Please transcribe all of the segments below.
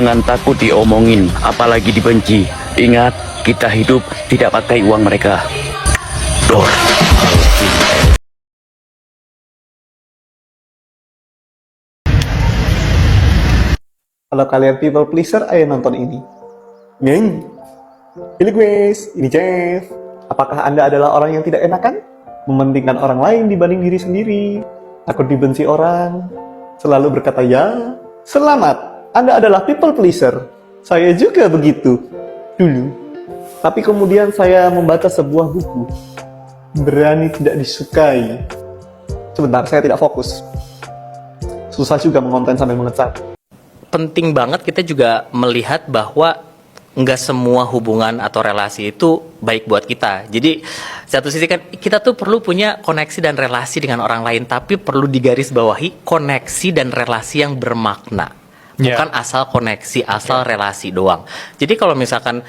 Jangan takut diomongin, apalagi dibenci. Ingat, kita hidup tidak pakai uang mereka. Dor. Kalau kalian people pleaser, ayo nonton ini. Ngeng. Pilih guys, ini Jeff. Apakah Anda adalah orang yang tidak enakan? Mementingkan orang lain dibanding diri sendiri. Takut dibenci orang. Selalu berkata ya. Selamat, Anda adalah people pleaser. Saya juga begitu. Dulu. Tapi kemudian saya membaca sebuah buku. Berani tidak disukai. Sebentar, saya tidak fokus. Susah juga mengonten sambil mengecat. Penting banget kita juga melihat bahwa nggak semua hubungan atau relasi itu baik buat kita. Jadi satu sisi kan kita tuh perlu punya koneksi dan relasi dengan orang lain, tapi perlu digarisbawahi koneksi dan relasi yang bermakna, bukan asal koneksi, asal relasi doang. Jadi kalau misalkan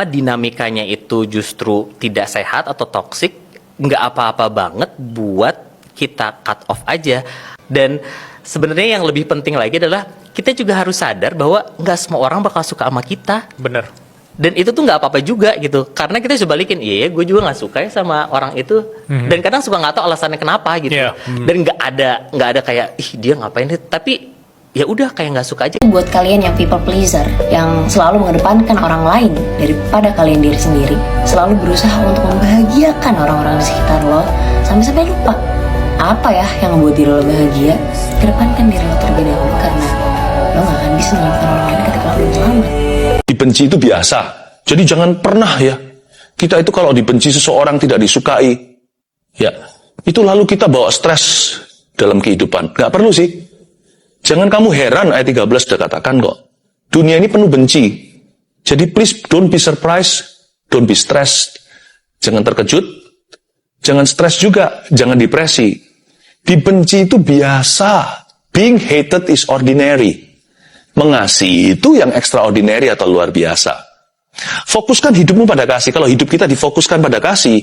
dinamikanya itu justru tidak sehat atau toksik, nggak apa-apa banget buat kita cut off aja. Dan sebenarnya yang lebih penting lagi adalah kita juga harus sadar bahwa nggak semua orang bakal suka sama kita. Bener. Dan itu tuh nggak apa-apa juga gitu. Karena kita coba balikin, iya gue juga nggak suka ya sama orang itu. Dan kadang suka nggak tahu alasannya kenapa gitu. Dan nggak ada kayak ih dia ngapain. Tapi ya udah kayak nggak suka aja. Buat kalian yang people pleaser, yang selalu mengedepankan orang lain daripada kalian diri sendiri, selalu berusaha untuk membahagiakan orang-orang di sekitar lo, sampai-sampai lupa apa ya yang membuat diri lo bahagia. Kedepankan diri lo terlebih dahulu, karena lo gak akan bisa menyelamatkan orang lain ketika lo belum selamat. Dibenci itu biasa. Jadi jangan pernah ya, kita itu kalau dibenci seseorang tidak disukai, ya itu lalu kita bawa stres dalam kehidupan. Gak perlu sih. Jangan kamu heran, ayat 13 sudah katakan kok. Dunia ini penuh benci. Jadi please don't be surprised, don't be stressed. Jangan terkejut, jangan stres juga, jangan depresi. Dibenci itu biasa. Being hated is ordinary. Mengasihi itu yang extraordinary atau luar biasa. Fokuskan hidupmu pada kasih. Kalau hidup kita difokuskan pada kasih,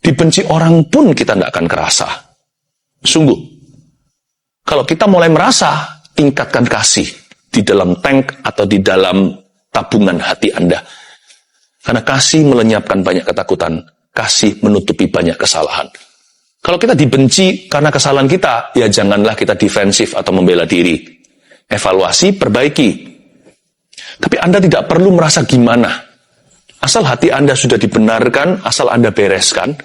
dibenci orang pun kita nggak akan kerasa. Sungguh. Kalau kita mulai merasa, tingkatkan kasih di dalam tank atau di dalam tabungan hati Anda. Karena kasih melenyapkan banyak ketakutan. Kasih menutupi banyak kesalahan. Kalau kita dibenci karena kesalahan kita, ya janganlah kita defensif atau membela diri. Evaluasi, perbaiki. Tapi Anda tidak perlu merasa gimana. Asal hati Anda sudah dibenarkan, asal Anda bereskan,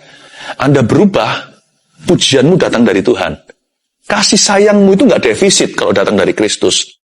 Anda berubah, pujianmu datang dari Tuhan. Kasih sayangmu itu nggak defisit kalau datang dari Kristus.